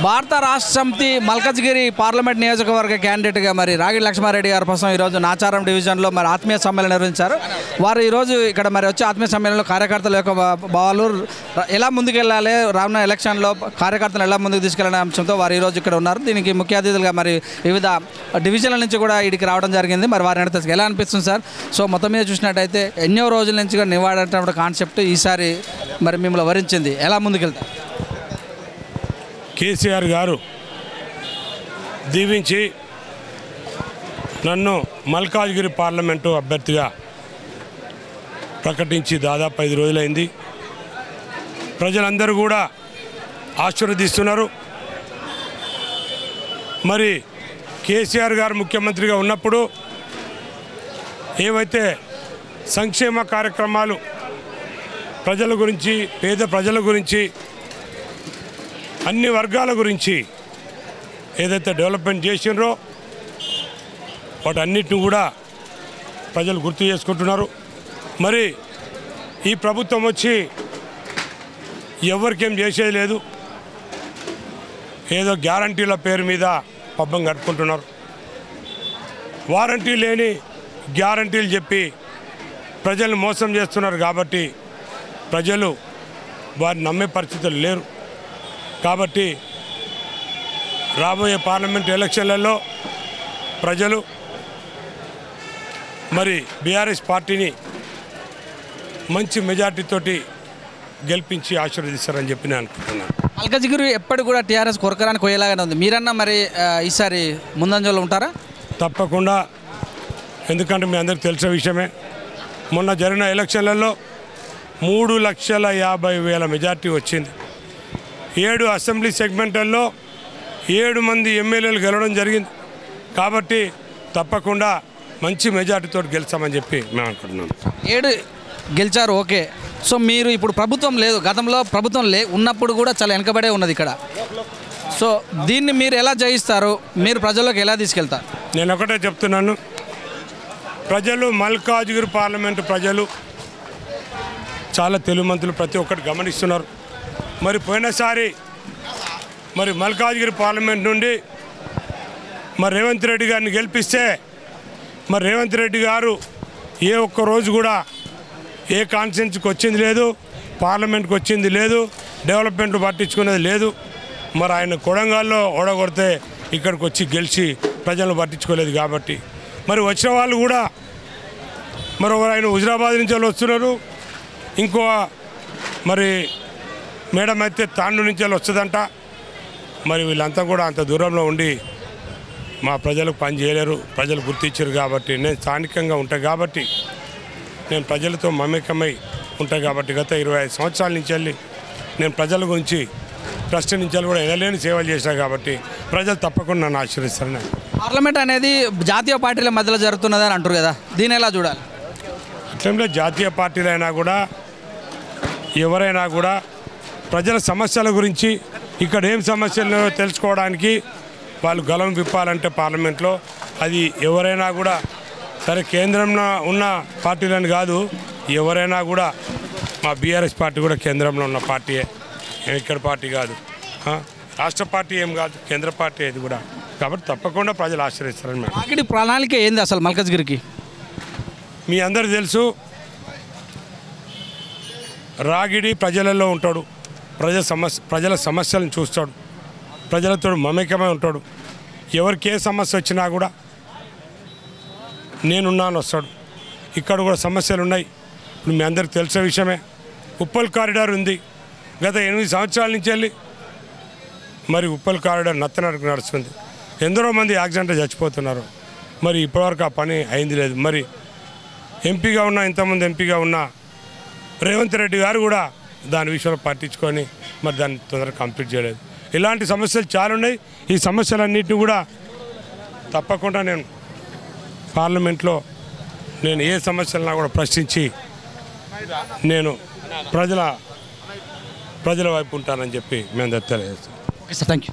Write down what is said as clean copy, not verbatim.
భారత రాష్ట్ర సమితి మల్కజ్గిరి పార్లమెంట్ నియోజకవర్గ క్యాండిడేట్గా మరి రాగిడి లక్ష్మారెడ్డి గారి కోసం ఈరోజు నాచారం డివిజన్లో మరి ఆత్మీయ సమ్మేళనం నిర్వహించారు. వారు ఈరోజు ఇక్కడ మరి వచ్చి ఆత్మీయ సమ్మేళనంలో కార్యకర్తల యొక్క భావాలు ఎలా ముందుకెళ్ళాలి, రానున్న ఎలక్షన్లో కార్యకర్తలు ఎలా ముందుకు తీసుకెళ్లనే అంశంతో వారు ఈరోజు ఇక్కడ ఉన్నారు. దీనికి ముఖ్య అతిథులుగా మరి వివిధ డివిజన్ల నుంచి కూడా ఇక్కడికి రావడం జరిగింది. మరి వారిని అడిగితే ఎలా అనిపిస్తుంది సార్? సో మొత్తం మీద చూసినట్టయితే ఎన్నో రోజుల నుంచి కూడా నివాడేటటువంటి కాన్సెప్ట్ ఈసారి మరి మిమ్మల్ని వరించింది. ఎలా ముందుకెళ్తారు? కేసీఆర్ గారు దీవించి నన్ను మల్కాజ్గిరి పార్లమెంటు అభ్యర్థిగా ప్రకటించి దాదాపు 5 రోజులైంది. ప్రజలందరూ కూడా ఆశీర్వదిస్తున్నారు. మరి కేసీఆర్ గారు ముఖ్యమంత్రిగా ఉన్నప్పుడు ఏవైతే సంక్షేమ కార్యక్రమాలు ప్రజల గురించి, పేద ప్రజల గురించి, అన్ని వర్గాల గురించి ఏదైతే డెవలప్మెంట్ చేసినారో వాటన్నిటిని కూడా ప్రజలు గుర్తు చేసుకుంటున్నారు. మరి ఈ ప్రభుత్వం వచ్చి ఎవరికేం చేసేది లేదు, ఏదో గ్యారంటీల పేరు మీద పబ్బం కట్టుకుంటున్నారు. వారంటీ లేని గ్యారంటీలు చెప్పి ప్రజలను మోసం చేస్తున్నారు. కాబట్టి ప్రజలు వారిని నమ్మే పరిస్థితులు లేరు. కాబట్టి రాబోయే పార్లమెంట్ ఎలక్షన్లలో ప్రజలు మరి బీఆర్ఎస్ పార్టీని మంచి మెజార్టీతోటి గెలిపించి ఆశీర్వదిస్తారని చెప్పి నేను అనుకుంటున్నాను. మల్కజ్గిరి ఎప్పటికి కూడా టీఆర్ఎస్ కొరకరానికి పోయేలాగానే ఉంది. మీరన్నా మరి ఈసారి ముందంజలో ఉంటారా? తప్పకుండా. ఎందుకంటే మీ అందరికీ తెలిసిన విషయమే, మొన్న జరిగిన ఎలక్షన్లలో 3,50,000 మెజార్టీ వచ్చింది. 7 అసెంబ్లీ సెగ్మెంట్లలో 7 మంది ఎమ్మెల్యేలు గెలవడం జరిగింది. కాబట్టి తప్పకుండా మంచి మెజార్టీతో గెలిచామని చెప్పి మేము అనుకుంటున్నాం. 7 గెలిచారు, ఓకే. సో మీరు ఇప్పుడు ప్రభుత్వం లేదు, గతంలో ప్రభుత్వం ఉన్నప్పుడు కూడా చాలా వెనకబడే ఉన్నది ఇక్కడ. సో దీన్ని మీరు ఎలా జయిస్తారు? మీరు ప్రజల్లోకి ఎలా తీసుకెళ్తారు? నేను ఒకటే చెప్తున్నాను, ప్రజలు మల్కాజ్గిరి పార్లమెంటు ప్రజలు చాలా తెలుగుమంతులు, ప్రతి ఒక్కటి గమనిస్తున్నారు. మరి పోయినసారి మరి మల్కాజ్గిరి పార్లమెంట్ నుండి మరి రేవంత్ రెడ్డి గారిని గెలిపిస్తే మరి రేవంత్ రెడ్డి గారు ఏ ఒక్క రోజు కూడా ఏ కాన్స్టిట్యున్సీకి వచ్చింది లేదు, పార్లమెంట్కి వచ్చింది లేదు, డెవలప్మెంట్ పట్టించుకునేది లేదు. మరి ఆయన కొడంగల్లో ఓడగొడితే ఇక్కడికి వచ్చి గెలిచి ప్రజలను పట్టించుకోలేదు. కాబట్టి మరి వచ్చిన వాళ్ళు కూడా మరి ఆయన హుజరాబాద్ నుంచి వాళ్ళు వస్తున్నారు, ఇంకో మరి మేడం అయితే తాండూరు నుంచి వస్తుందంట. మరి వీళ్ళంతా కూడా అంత దూరంలో ఉండి మా ప్రజలకు పని చేయలేరు, ప్రజలు గుర్తించారు. కాబట్టి నేను స్థానికంగా ఉంటాను, కాబట్టి నేను ప్రజలతో మమేకమై ఉంటాను. కాబట్టి గత 25 సంవత్సరాల నుంచి వెళ్ళి నేను ప్రజల గురించి ట్రస్ట్ నుంచి కూడా ఎనలేని సేవలు చేశాను. కాబట్టి ప్రజలు తప్పకుండా నన్ను ఆశీర్వదిస్తారు. పార్లమెంట్ అనేది జాతీయ పార్టీల మధ్యలో జరుగుతున్నదని అంటారు కదా, దీన్ని ఎలా చూడాలి? అట్లంలో జాతీయ పార్టీలైనా కూడా ఎవరైనా కూడా ప్రజల సమస్యల గురించి, ఇక్కడ ఏం సమస్యలు తెలుసుకోవడానికి వాళ్ళు గలం విప్పాలంటే పార్లమెంట్లో అది ఎవరైనా కూడా సరే, కేంద్రంలో ఉన్న పార్టీలని కాదు, ఎవరైనా కూడా మా బీఆర్ఎస్ పార్టీ కూడా కేంద్రంలో ఉన్న పార్టీయే, ఇక్కడ పార్టీ కాదు, రాష్ట్ర పార్టీ ఏం కాదు, కేంద్ర పార్టీ అది కూడా. కాబట్టి తప్పకుండా ప్రజలు ఆశ్రయిస్తారని మేము. రాగిడి ప్రణాళిక ఏంది అసలు మల్కజ్గిరికి? మీ అందరికీ తెలుసు, రాగిడి ప్రజలలో ఉంటాడు, ప్రజల సమస్యలను చూస్తాడు, ప్రజలతో మమేకమై ఉంటాడు. ఎవరికి ఏ సమస్య వచ్చినా కూడా నేనున్నాను వస్తాడు. ఇక్కడ కూడా సమస్యలు ఉన్నాయి. ఇప్పుడు మీ అందరికి తెలిసిన విషయమే, ఉప్పల్ కారిడార్ ఉంది. గత 8 సంవత్సరాల నుంచి వెళ్ళి మరి ఉప్పల్ కారిడార్ నత్తనరకు నడుస్తుంది. ఎందరో మంది యాక్సిడెంట్ చచ్చిపోతున్నారు. మరి ఇప్పటివరకు ఆ పని అయింది లేదు. మరి ఎంపీగా ఉన్న, ఇంతకుముందు ఎంపీగా ఉన్న రేవంత్ రెడ్డి గారు కూడా దాని విషయంలో పట్టించుకొని మరి దాన్ని తొందరగా కంప్లీట్ చేయలేదు. ఇలాంటి సమస్యలు చాలా ఉన్నాయి. ఈ సమస్యలన్నింటినీ కూడా తప్పకుండా నేను పార్లమెంట్లో నేను ఏ సమస్యలన్నా కూడా ప్రశ్నించి నేను ప్రజల వైపు ఉంటానని చెప్పి మేము తెలియజేస్తాం. Okay sir, thank you.